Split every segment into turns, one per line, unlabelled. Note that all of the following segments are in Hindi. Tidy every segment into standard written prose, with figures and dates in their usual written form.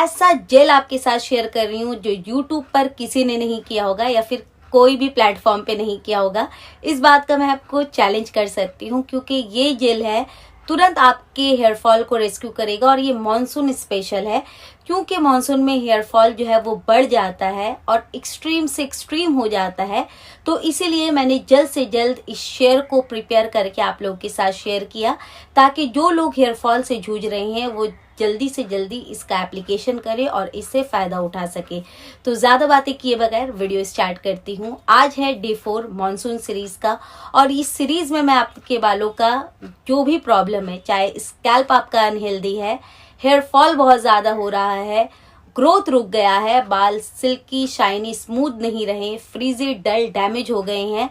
ऐसा जेल आपके साथ शेयर कर रही हूँ जो यूट्यूब पर किसी ने नहीं किया होगा या फिर कोई भी प्लेटफॉर्म पे नहीं किया होगा। इस बात का मैं आपको चैलेंज कर सकती हूँ क्योंकि ये जेल है तुरंत आपके हेयर फॉल को रेस्क्यू करेगा। और ये मॉनसून स्पेशल है क्योंकि मॉनसून में हेयर फॉल जो है वो बढ़ जाता है और एक्सट्रीम से एक्सट्रीम हो जाता है। तो इसीलिए मैंने जल्द से जल्द इस शेयर को प्रिपेयर करके आप लोगों के साथ शेयर किया ताकि जो लोग हेयर फॉल से जूझ रहे हैं वो जल्दी से जल्दी इसका एप्लीकेशन करें और इससे फ़ायदा उठा सके। तो ज़्यादा बातें किए बगैर वीडियो स्टार्ट करती हूँ। आज है डे 4 मॉनसून सीरीज़ का और इस सीरीज़ में मैं आपके बालों का जो भी प्रॉब्लम है, चाहे स्कैल्प आपका अनहेल्दी है, हेयर फॉल बहुत ज़्यादा हो रहा है, ग्रोथ रुक गया है, बाल सिल्की शाइनी स्मूथ नहीं रहे, फ्रीजी डल डैमेज हो गए हैं,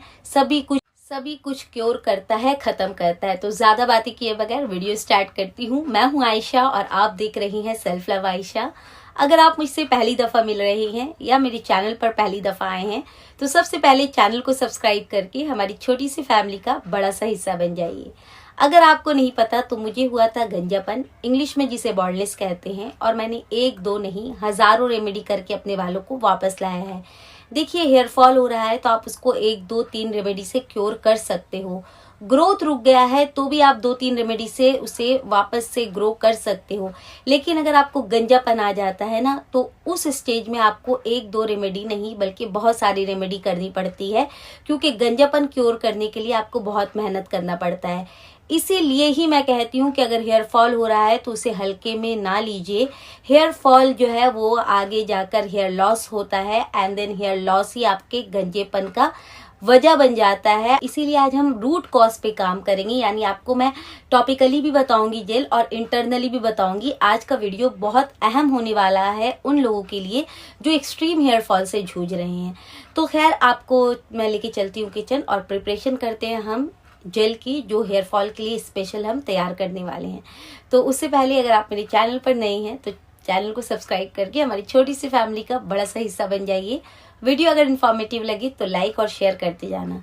सभी कुछ क्योर करता है, खत्म करता है। तो ज्यादा बातें किए बगैर वीडियो स्टार्ट करती हूँ। मैं हूँ आयशा और आप देख रही हैं सेल्फ लव आयशा। अगर आप मुझसे पहली दफा मिल रहे हैं या मेरे चैनल पर पहली दफा आए हैं तो सबसे पहले चैनल को सब्सक्राइब करके हमारी छोटी सी फैमिली का बड़ा सा हिस्सा बन जाइए। अगर आपको नहीं पता तो मुझे हुआ था गंजापन, इंग्लिश में जिसे बॉल्डनेस कहते हैं, और मैंने एक दो नहीं हजारों रेमेडी करके अपने बालों को वापस लाया है। देखिए हेयर फॉल हो रहा है तो आप उसको 1 2 3 रेमेडी से क्योर कर सकते हो। ग्रोथ रुक गया है तो भी आप 2 3 रेमेडी से उसे वापस से ग्रो कर सकते हो। लेकिन अगर आपको गंजापन आ जाता है ना तो उस स्टेज में आपको 1 2 रेमेडी नहीं बल्कि बहुत सारी रेमेडी करनी पड़ती है क्योंकि गंजापन क्योर करने के लिए आपको बहुत मेहनत करना पड़ता है। इसीलिए ही मैं कहती हूँ कि अगर हेयर फॉल हो रहा है तो उसे हल्के में ना लीजिए। हेयर फॉल जो है वो आगे जाकर हेयर लॉस होता है एंड देन हेयर लॉस ही आपके गंजेपन का वजह बन जाता है। इसीलिए आज हम रूट कॉज पे काम करेंगे, यानी आपको मैं टॉपिकली भी बताऊंगी जेल और इंटरनली भी बताऊंगी। आज का वीडियो बहुत अहम होने वाला है उन लोगों के लिए जो एक्सट्रीम हेयर फॉल से जूझ रहे हैं। तो खैर आपको मैं लेके चलती हूँ किचन और प्रिपरेशन करते हैं हम जेल की जो हेयर फॉल के लिए स्पेशल हम तैयार करने वाले हैं। तो उससे पहले अगर आप मेरे चैनल पर नए हैं तो चैनल को सब्सक्राइब करके हमारी छोटी सी फैमिली का बड़ा सा हिस्सा बन जाइए। वीडियो अगर इन्फॉर्मेटिव लगी तो लाइक और शेयर करते जाना।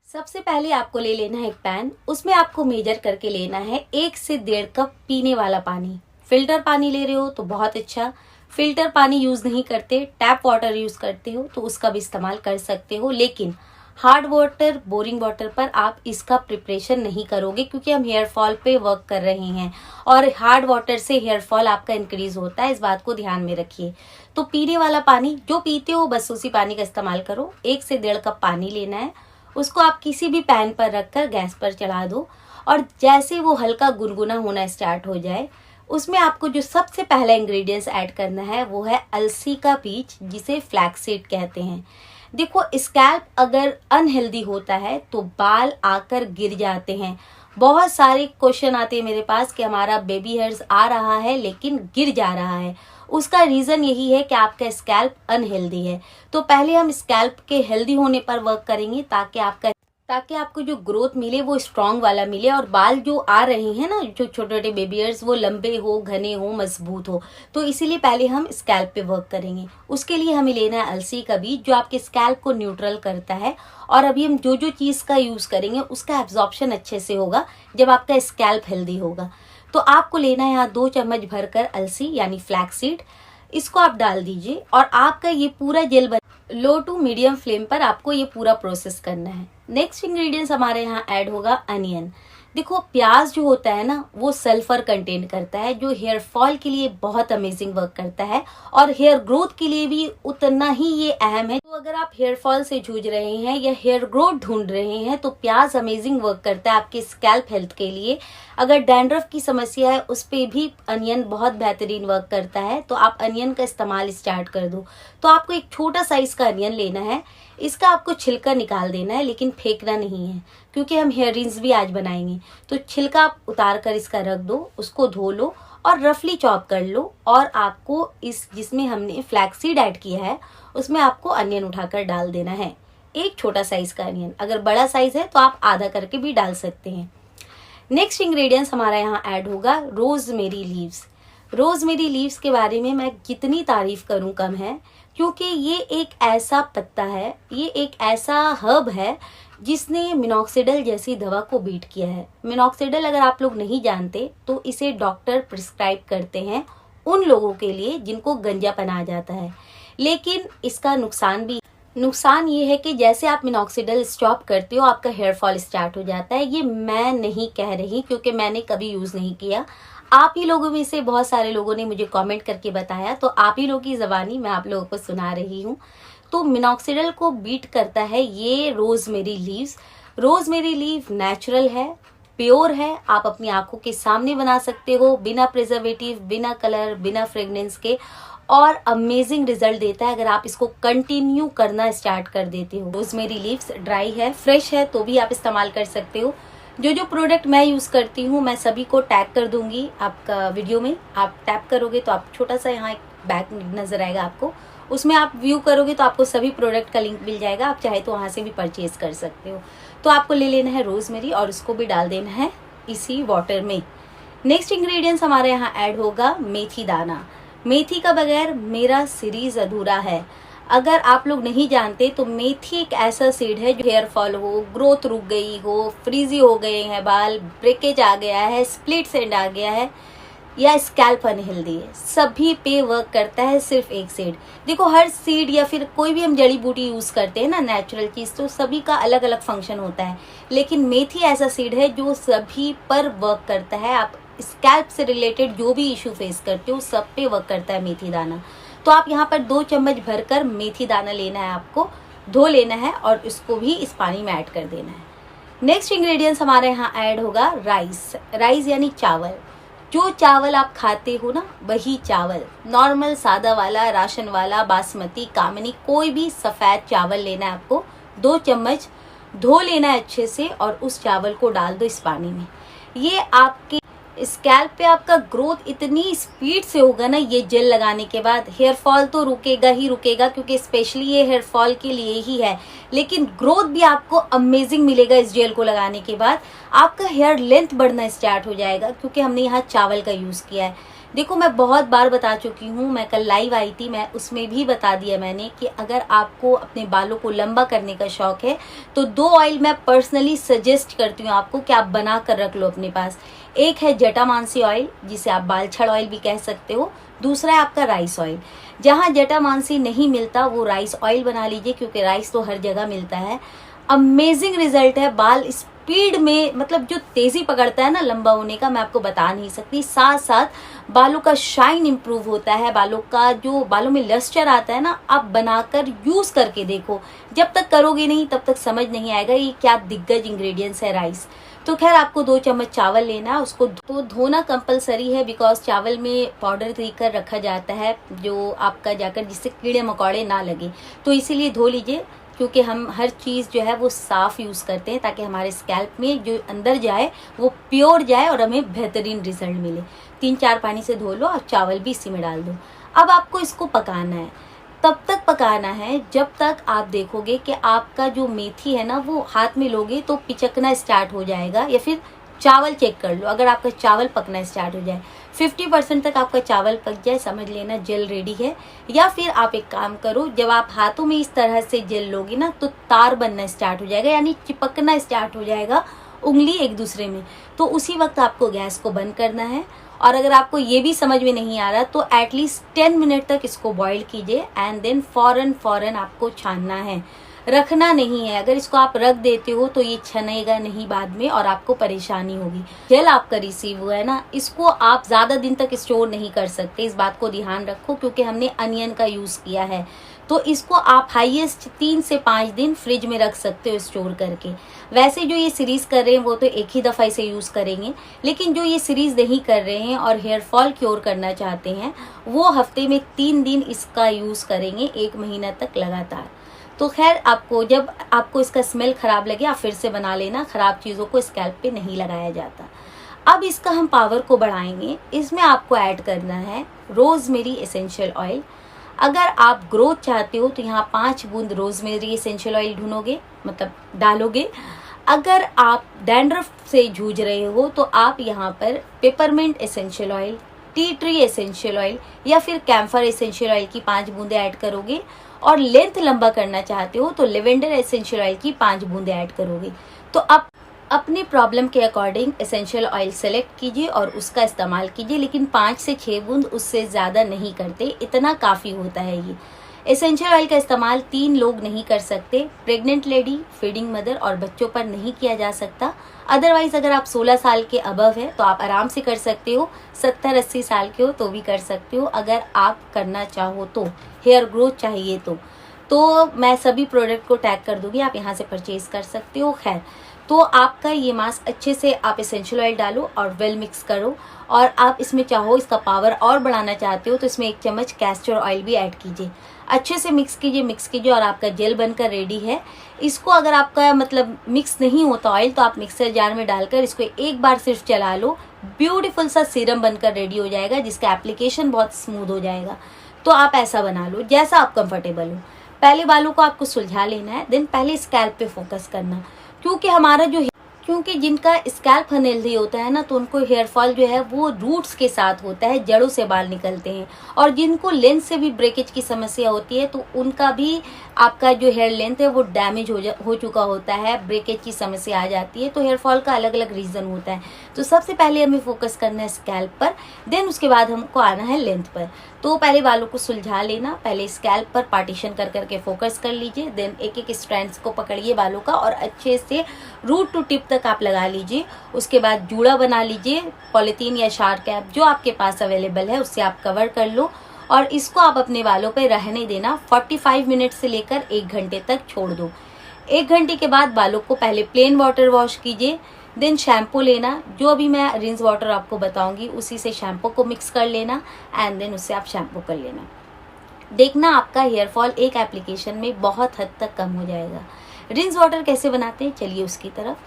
सबसे पहले आपको ले लेना है एक पैन, उसमें आपको मेजर करके लेना है 1 से 1.5 कप पीने वाला पानी। फिल्टर पानी ले रहे हो तो बहुत अच्छा, फिल्टर पानी यूज नहीं करते, टैप वाटर यूज करते हो तो उसका भी इस्तेमाल कर सकते हो। लेकिन हार्ड वाटर, बोरिंग वाटर पर आप इसका प्रिपरेशन नहीं करोगे क्योंकि हम हेयर फॉल पे वर्क कर रहे हैं और हार्ड वाटर से हेयर फॉल आपका इंक्रीज होता है, इस बात को ध्यान में रखिए। तो पीने वाला पानी जो पीते हो बस उसी पानी का इस्तेमाल करो। 1 से 1.5 कप पानी लेना है, उसको आप किसी भी पैन पर रखकर गैस पर चढ़ा दो और जैसे वो हल्का गुनगुना होना स्टार्ट हो जाए उसमें आपको जो सबसे पहला इंग्रेडिएंट्स ऐड करना है वो है अलसी का बीज, जिसे फ्लैक्सीड कहते हैं। देखो स्कैल्प अगर अनहेल्दी होता है तो बाल आकर गिर जाते हैं। बहुत सारे क्वेश्चन आते हैं मेरे पास कि हमारा बेबी हेयर्स आ रहा है लेकिन गिर जा रहा है। उसका रीजन यही है कि आपका स्कैल्प अनहेल्दी है। तो पहले हम स्कैल्प के हेल्दी होने पर वर्क करेंगे ताकि आपको जो ग्रोथ मिले वो स्ट्रांग वाला मिले और बाल जो आ रहे हैं ना जो छोटे छोटे बेबी हेयर्स वो लंबे हो, घने हो, मजबूत हो। तो इसीलिए पहले हम स्कैल्प पे वर्क करेंगे। उसके लिए हमें लेना है अलसी का बीज जो आपके स्कैल्प को न्यूट्रल करता है। और अभी हम जो जो चीज का यूज करेंगे उसका एब्जॉर्प्शन अच्छे से होगा जब आपका स्कैल्प हेल्दी होगा। तो आपको लेना है यहाँ 2 चम्मच भरकर अलसी यानी फ्लैक्सीड, इसको आप डाल दीजिए और आपका ये पूरा gel low to medium flame पर आपको ये पूरा प्रोसेस करना है। नेक्स्ट इंग्रेडिएंट्स हमारे यहाँ ऐड होगा अनियन। देखो प्याज जो होता है ना वो सल्फर कंटेन करता है जो हेयर फॉल के लिए बहुत अमेजिंग वर्क करता है और हेयर ग्रोथ के लिए भी उतना ही ये अहम है। तो अगर आप हेयर फॉल से जूझ रहे हैं या हेयर ग्रोथ ढूंढ रहे हैं तो प्याज अमेजिंग वर्क करता है आपके स्कैल्प हेल्थ के लिए। अगर डैंड्रफ की समस्या है उस पे भी अनियन बहुत बेहतरीन वर्क करता है, तो आप अनियन का इस्तेमाल स्टार्ट कर दो। तो आपको एक छोटा साइज का अनियन लेना है, इसका आपको छिलका निकाल देना है लेकिन फेंकना नहीं है क्योंकि हम हेयर रिंग्स भी आज बनाएंगे। तो छिलका आप उतार कर इसका रख दो, उसको धो लो और रफली चॉप कर लो। और आपको इस जिसमें हमने फ्लैक्सीड ऐड किया है उसमें आपको अनियन उठाकर डाल देना है, एक छोटा साइज का अनियन। अगर बड़ा साइज है तो आप आधा करके भी डाल सकते हैं। नेक्स्ट इंग्रेडिएंट्स हमारा यहाँ ऐड होगा रोजमेरी लीव्स। रोजमेरी लीव्स के बारे में मैं जितनी तारीफ करूं कम है क्योंकि ये एक ऐसा पत्ता है, ये एक ऐसा हर्ब है जिसने मिनॉक्सिडिल जैसी दवा को बीट किया है। मिनॉक्सिडिल अगर आप लोग नहीं जानते तो इसे डॉक्टर प्रिस्क्राइब करते हैं उन लोगों के लिए जिनको गंजापन आ जाता है। लेकिन इसका नुकसान ये है कि जैसे आप मिनॉक्सिडिल स्टॉप करते हो आपका हेयर फॉल स्टार्ट हो जाता है। ये मैं नहीं कह रही क्योंकि मैंने कभी यूज नहीं किया, आप ही लोगों में से बहुत सारे लोगों ने मुझे कमेंट करके बताया, तो आप ही लोगों की ज़बानी मैं आप लोगों को सुना रही हूँ। तो मिनॉक्सिडिल को बीट करता है ये rosemary leaves. Rosemary leave natural है, प्योर है, आप अपनी आंखों के सामने बना सकते हो बिना प्रिजर्वेटिव, बिना कलर, बिना फ्रेग्रेंस के, और अमेजिंग रिजल्ट देता है अगर आप इसको कंटिन्यू करना स्टार्ट कर देते हो। रोजमेरी लीव्स ड्राई है, फ्रेश है तो भी आप इस्तेमाल कर सकते हो। जो प्रोडक्ट मैं यूज करती हूँ मैं सभी को टैग कर दूंगी आपका वीडियो में। आप टैप करोगे तो आप छोटा सा यहाँ एक बैग नजर आएगा आपको, उसमें आप व्यू करोगे तो आपको सभी प्रोडक्ट का लिंक मिल जाएगा। आप चाहे तो वहां से भी परचेज कर सकते हो। तो आपको ले लेना है रोजमेरी और उसको भी डाल देना है इसी वाटर में। नेक्स्ट इंग्रेडिएंट्स हमारे यहाँ ऐड होगा मेथी दाना। मेथी का बगैर मेरा सीरीज अधूरा है। अगर आप लोग नहीं जानते तो मेथी एक ऐसा सीड है जो हेयर फॉल हो, ग्रोथ रुक गई हो, फ्रीजी हो गए हैं बाल, ब्रेकेज आ गया है, स्प्लिट एंड आ गया है, या स्कैल्प अनहेल्दी है, सभी पे वर्क करता है सिर्फ एक सीड। देखो हर सीड या फिर कोई भी हम जड़ी बूटी यूज करते हैं ना, नेचुरल चीज, तो सभी का अलग अलग फंक्शन होता है। लेकिन मेथी ऐसा सीड है जो सभी पर वर्क करता है। आप स्कैल्प से रिलेटेड जो भी इशू फेस करते हो सब पे वर्क करता है मेथी दाना। तो आप यहाँ पर 2 चम्मच भरकर मेथी दाना लेना है, आपको धो लेना है और इसको भी इस पानी में ऐड कर देना है। नेक्स्ट इंग्रेडिएंट्स हमारे यहाँ ऐड होगा राइस यानी चावल। जो चावल आप खाते हो ना वही चावल, नॉर्मल सादा वाला, राशन वाला, बासमती, कामनी, कोई भी सफेद चावल लेना है आपको। 2 चम्मच धो लेना है अच्छे से और उस चावल को डाल दो इस पानी में। ये आपके स्कैल्प पे आपका ग्रोथ इतनी स्पीड से होगा ना, ये जेल लगाने के बाद हेयर फॉल तो रुकेगा ही रुकेगा क्योंकि स्पेशली ये हेयर फॉल के लिए ही है, लेकिन ग्रोथ भी आपको अमेजिंग मिलेगा इस जेल को लगाने के बाद। आपका हेयर लेंथ बढ़ना स्टार्ट हो जाएगा क्योंकि हमने यहाँ चावल का यूज किया है। देखो मैं बहुत बार बता चुकी हूँ, मैं कल लाइव आई थी, मैं उसमें भी बता दिया मैंने कि अगर आपको अपने बालों को लंबा करने का शौक है तो 2 ऑयल मैं पर्सनली सजेस्ट करती हूँ आपको कि आप बना कर रख लो अपने पास। एक है जटामानसी ऑयल, जिसे आप बालछड़ ऑयल भी कह सकते हो। दूसरा है आपका राइस ऑयल। जहाँ जटामानसी नहीं मिलता वो राइस ऑयल बना लीजिए क्योंकि राइस तो हर जगह मिलता है। अमेजिंग रिजल्ट है, बाल स्पीड में, मतलब जो तेजी पकड़ता है ना लंबा होने का, मैं आपको बता नहीं सकती। साथ साथ बालों का शाइन इंप्रूव होता है, बालों में लस्टर आता है ना, आप बनाकर यूज करके देखो। जब तक करोगे नहीं तब तक समझ नहीं आएगा ये क्या दिग्गज इंग्रेडिएंट्स है राइस। तो खैर आपको 2 चम्मच चावल लेना है, उसको तो धोना कंपलसरी है बिकॉज चावल में पाउडर देकर रखा जाता है जो आपका जाकर जिससे कीड़े मकोड़े ना लगे, तो इसीलिए धो लीजिए क्योंकि हम हर चीज़ जो है वो साफ़ यूज़ करते हैं ताकि हमारे स्कैल्प में जो अंदर जाए वो प्योर जाए और हमें बेहतरीन रिजल्ट मिले। 3-4 पानी से धो लो और चावल भी इसी में डाल दो। अब आपको इसको पकाना है, तब तक पकाना है जब तक आप देखोगे कि आपका जो मेथी है ना वो हाथ में लोगे तो पिचकना स्टार्ट हो जाएगा, या फिर चावल चेक कर लो, अगर आपका चावल पकना स्टार्ट हो जाए 50% तक आपका चावल पक जाए, समझ लेना जेल रेडी है। या फिर आप एक काम करो, जब आप हाथों में इस तरह से जेल लोगे ना तो तार बनना स्टार्ट हो जाएगा, यानी चिपकना स्टार्ट हो जाएगा उंगली एक दूसरे में। तो उसी वक्त आपको गैस को बंद करना है। और अगर आपको ये भी समझ में नहीं आ रहा तो एटलीस्ट 10 मिनट तक इसको बॉईल कीजिए एंड देन फौरन आपको छानना है, रखना नहीं है। अगर इसको आप रख देते हो तो ये छनेगा नहीं बाद में और आपको परेशानी होगी। जेल आपका रिसीव हुआ है ना, इसको आप ज्यादा दिन तक स्टोर नहीं कर सकते, इस बात को ध्यान रखो क्योंकि हमने अनियन का यूज किया है। तो इसको आप हाईएस्ट 3 से 5 दिन फ्रिज में रख सकते हो स्टोर करके। वैसे जो ये सीरीज कर रहे हैं वो तो एक ही दफा इसे यूज करेंगे, लेकिन जो ये सीरीज नहीं कर रहे हैं और हेयर फॉल क्योर करना चाहते हैं वो हफ्ते में 3 दिन इसका यूज करेंगे, 1 महीना तक लगातार। तो खैर आपको जब आपको इसका स्मेल खराब लगे आप फिर से बना लेना, खराब चीज़ों को स्कैल्प पे नहीं लगाया जाता। अब इसका हम पावर को बढ़ाएंगे, इसमें आपको ऐड करना है रोजमेरी एसेंशियल ऑयल। अगर आप ग्रोथ चाहते हो तो यहाँ 5 बूंद रोजमेरी एसेंशियल ऑयल ढूंढोगे, मतलब डालोगे। अगर आप डैंड्रफ से जूझ रहे हो तो आप यहाँ पर peppermint essential oil, tea tree essential oil या फिर कैम्फर एसेंशियल ऑयल की 5 बूंदे ऐड करोगे। और लेंथ लंबा करना चाहते हो तो लेवेंडर एसेंशियल ऑयल की 5 बूंदे ऐड करोगे। तो अब अपनी प्रॉब्लम के अकॉर्डिंग एसेंशियल ऑयल सेलेक्ट कीजिए और उसका इस्तेमाल कीजिए, लेकिन 5 से 6 बूंद, उससे ज़्यादा नहीं करते, इतना काफ़ी होता है। ये एसेंशियल ऑयल का इस्तेमाल 3 लोग नहीं कर सकते, प्रेग्नेंट लेडी, फीडिंग मदर और बच्चों पर नहीं किया जा सकता। अदरवाइज अगर आप 16 साल के अबव है तो आप आराम से कर सकते हो, 70-80 साल के हो तो भी कर सकते हो, अगर आप करना चाहो तो, हेयर ग्रोथ चाहिए तो मैं सभी प्रोडक्ट को टैग कर दूंगी, आप यहाँ से परचेज कर सकते हो। खैर, तो आपका ये मास्क अच्छे से आप एसेंशियल ऑयल डालो और वेल मिक्स करो, और आप इसमें चाहो इसका पावर और बढ़ाना चाहते हो तो इसमें 1 चम्मच कैस्टर ऑयल भी ऐड कीजिए। अच्छे से मिक्स कीजिए और आपका जेल बनकर रेडी है। इसको अगर आपका मतलब मिक्स नहीं होता ऑयल तो आप मिक्सर जार में डालकर इसको एक बार सिर्फ चला लो, ब्यूटीफुल सा सीरम बनकर रेडी हो जाएगा, जिसका एप्लीकेशन बहुत स्मूथ हो जाएगा। तो आप ऐसा बना लो जैसा आप कंफर्टेबल हो। पहले बालों को आपको सुलझा लेना है, देन पहले स्कैल्प पे फोकस करना, क्योंकि जिनका स्कैल्प अनहेल्दी होता है ना, तो उनको हेयर फॉल जो है वो रूट्स के साथ होता है, जड़ों से बाल निकलते हैं। और जिनको लेंथ से भी ब्रेकेज की समस्या होती है तो उनका भी आपका जो हेयर लेंथ है वो डैमेज हो चुका होता है, ब्रेकेज की समस्या आ जाती है। तो हेयर फॉल का अलग अलग रीजन होता है। तो सबसे पहले हमें फोकस करना है स्कैल्प पर, देन उसके बाद हमको आना है लेंथ पर। तो पहले बालों को सुलझा लेना, पहले स्कैल्प पर पार्टीशन कर करके फोकस कर लीजिए, देन एक एक स्ट्रैंड्स को पकड़िए बालों का और अच्छे से रूट टू टिप तक आप लगा लीजिए। उसके बाद जूड़ा बना लीजिए, पॉलीथीन या शार्क कैप जो आपके पास अवेलेबल है उससे आप कवर कर लो, और इसको आप अपने बालों पे रहने देना। 45 मिनट से लेकर 1 घंटे तक छोड़ दो। 1 घंटे के बाद बालों को पहले प्लेन वाटर वॉश कीजिए, देन शैम्पू लेना, जो अभी मैं रिंस वाटर आपको बताऊंगी उसी से शैम्पू को मिक्स कर लेना, एंड देन उससे आप शैम्पू कर लेना। देखना आपका हेयर फॉल एक एप्लीकेशन में बहुत हद तक कम हो जाएगा। रिंस वाटर कैसे बनाते हैं, चलिए उसकी तरफ।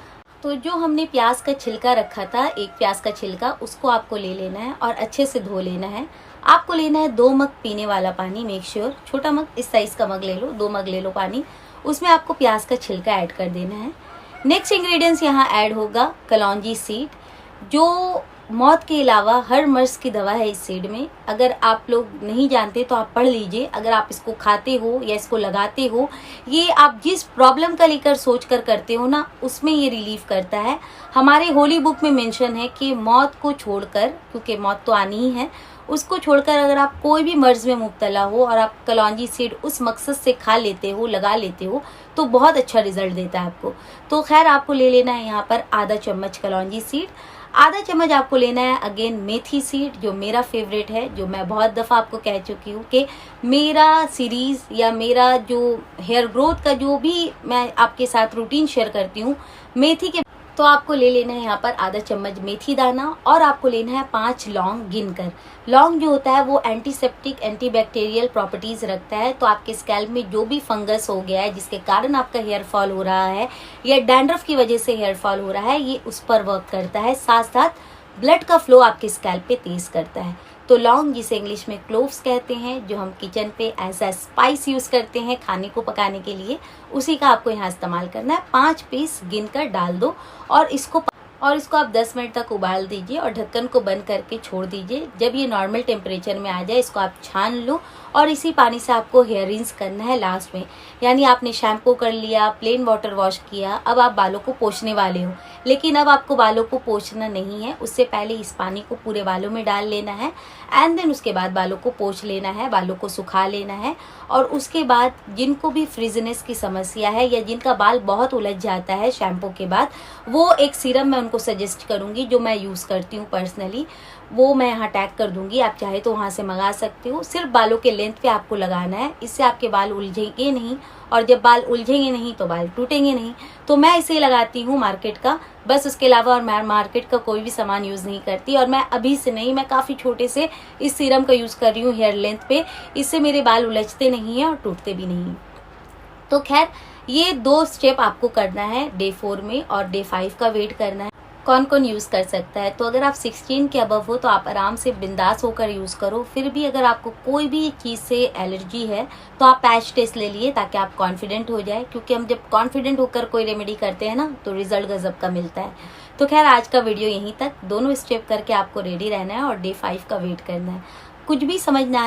तो जो हमने प्याज का छिलका रखा था, एक प्याज का छिलका, उसको आपको ले लेना है और अच्छे से धो लेना है। आपको लेना है 2 मग पीने वाला पानी, मेक श्योर छोटा मग, इस साइज का मग ले लो, 2 मग ले लो पानी। उसमें आपको प्याज का छिलका ऐड कर देना है। नेक्स्ट इंग्रेडिएंट्स यहाँ ऐड होगा कलौंजी सीड, जो मौत के अलावा हर मर्ज की दवा है इस सीड में। अगर आप लोग नहीं जानते तो आप पढ़ लीजिए। अगर आप इसको खाते हो या इसको लगाते हो, ये आप जिस प्रॉब्लम का लेकर सोच कर करते हो ना, उसमें ये रिलीफ करता है। हमारे होली बुक में मेंशन है कि मौत को छोड़कर, क्योंकि मौत तो आनी ही है, उसको छोड़कर अगर आप कोई भी मर्ज में मुब्तला हो और आप कलौंजी सीड उस मकसद से खा लेते हो, लगा लेते हो, तो बहुत अच्छा रिजल्ट देता है आपको। तो खैर, आपको ले लेना है यहाँ पर आधा चम्मच कलौंजी सीड, आधा चम्मच आपको लेना है अगेन मेथी सीड, जो मेरा फेवरेट है, जो मैं बहुत दफ़ा आपको कह चुकी हूँ कि मेरा सीरीज़ या मेरा जो हेयर ग्रोथ का जो भी मैं आपके साथ रूटीन शेयर करती हूँ मेथी के, तो आपको ले लेना है यहाँ पर आधा चम्मच मेथी दाना, और आपको लेना है 5 लौंग गिनकर। लौंग जो होता है वो एंटीसेप्टिक, एंटीबैक्टीरियल प्रॉपर्टीज रखता है। तो आपके स्कैल्प में जो भी फंगस हो गया है जिसके कारण आपका हेयर फॉल हो रहा है या डैंड्रफ की वजह से हेयर फॉल हो रहा है, ये उस पर वर्क करता है। साथ साथ ब्लड का फ्लो आपके स्कैल्प पे तेज करता है। तो लौंग, जिसे इंग्लिश में क्लोव्स कहते हैं, जो हम किचन पे एज अ स्पाइस यूज करते हैं खाने को पकाने के लिए, उसी का आपको यहाँ इस्तेमाल करना है। 5 पीस गिनकर डाल दो और इसको आप 10 मिनट तक उबाल दीजिए और ढक्कन को बंद करके छोड़ दीजिए। जब ये नॉर्मल टेम्परेचर में आ जाए, इसको आप छान लो और इसी पानी से आपको हेयर रिंस करना है लास्ट में। यानी आपने शैम्पू कर लिया, प्लेन वाटर वॉश किया, अब आप बालों को पोंछने वाले हो, लेकिन अब आपको बालों को पोंछना नहीं है। उससे पहले इस पानी को पूरे बालों में डाल लेना है, एंड देन उसके बाद बालों को पोंछ लेना है, बालों को सुखा लेना है। और उसके बाद जिनको भी फ्रिजनेस की समस्या है या जिनका बाल बहुत उलझ जाता है शैम्पू के बाद, वो एक सीरम मैं उनको सजेस्ट करूंगी जो मैं यूज़ करती हूँ पर्सनली, वो मैं यहाँ टैग कर दूंगी, आप चाहे तो वहाँ से मंगा सकते हो। सिर्फ बालों के लेंथ पे आपको लगाना है, इससे आपके बाल उलझेंगे नहीं, और जब बाल उलझेंगे नहीं तो बाल टूटेंगे नहीं। तो मैं इसे लगाती हूँ मार्केट का, बस उसके अलावा और मैं मार्केट का कोई भी सामान यूज़ नहीं करती। और मैं अभी से नहीं, मैं काफ़ी छोटे से इस सीरम का यूज़ कर रही हूँ हेयर लेंथ पे, इससे मेरे बाल उलझते नहीं हैं और टूटते भी नहीं। तो खैर, ये 2 स्टेप आपको करना है डे 4 में, और डे 5 का वेट करना है। कौन कौन यूज़ कर सकता है, तो अगर आप 16 के अबव हो तो आप आराम से बिंदास होकर यूज़ करो। फिर भी अगर आपको कोई भी चीज़ से एलर्जी है तो आप पैच टेस्ट ले लिए, ताकि आप कॉन्फिडेंट हो जाए, क्योंकि हम जब कॉन्फिडेंट होकर कोई रेमेडी करते हैं ना, तो रिजल्ट गजब का मिलता है। तो खैर, आज का वीडियो यहीं तक। दोनों स्टेप करके आपको रेडी रहना है और डे 5 का वेट करना है। कुछ भी समझ ना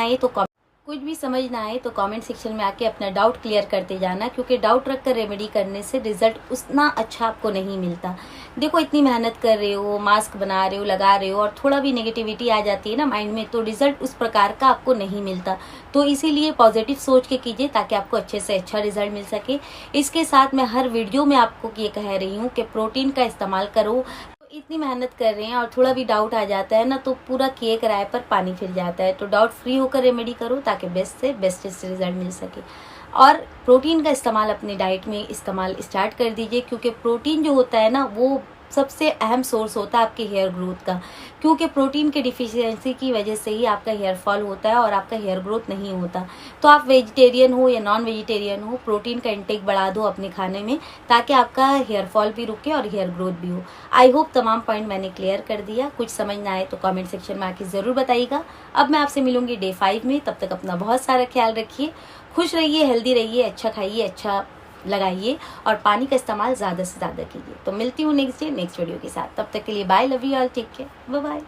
आए तो कमेंट सेक्शन में आके अपना डाउट क्लियर करते जाना, क्योंकि डाउट रखकर रेमेडी करने से रिजल्ट उतना अच्छा आपको नहीं मिलता। देखो इतनी मेहनत कर रहे हो, मास्क बना रहे हो, लगा रहे हो, और थोड़ा भी नेगेटिविटी आ जाती है ना माइंड में, तो रिजल्ट उस प्रकार का आपको नहीं मिलता। तो इसीलिए पॉजिटिव सोच के कीजिए ताकि आपको अच्छे से अच्छा रिजल्ट मिल सके। इसके साथ मैं हर वीडियो में आपको ये कह रही हूँ कि प्रोटीन का इस्तेमाल करो। तो इतनी मेहनत कर रहे हैं और थोड़ा भी डाउट आ जाता है ना, तो पूरा किए कराए पर पानी फिर जाता है। तो डाउट फ्री होकर रेमेडी करो ताकि बेस्ट से बेस्ट रिजल्ट मिल सके। और प्रोटीन का इस्तेमाल अपनी डाइट में इस्तेमाल स्टार्ट कर दीजिए, क्योंकि प्रोटीन जो होता है ना वो सबसे अहम सोर्स होता है आपके हेयर ग्रोथ का। क्योंकि प्रोटीन के डिफिशियंसी की वजह से ही आपका हेयर फॉल होता है और आपका हेयर ग्रोथ नहीं होता। तो आप वेजिटेरियन हो या नॉन वेजिटेरियन हो, प्रोटीन का इंटेक बढ़ा दो अपने खाने में ताकि आपका हेयर फॉल भी रुके और हेयर ग्रोथ भी हो। आई होप तमाम पॉइंट मैंने क्लियर कर दिया। कुछ समझ ना आए तो कमेंट सेक्शन में आके ज़रूर बताइएगा। अब मैं आपसे मिलूंगी डे 5 में। तब तक अपना बहुत सारा ख्याल रखिए, खुश रहिए, हेल्दी रहिए, अच्छा खाइए, अच्छा लगाइए और पानी का इस्तेमाल ज़्यादा से ज़्यादा कीजिए। तो मिलती हूँ नेक्स्ट डे नेक्स्ट वीडियो के साथ। तब तक के लिए bye, love you all, take care, bye bye.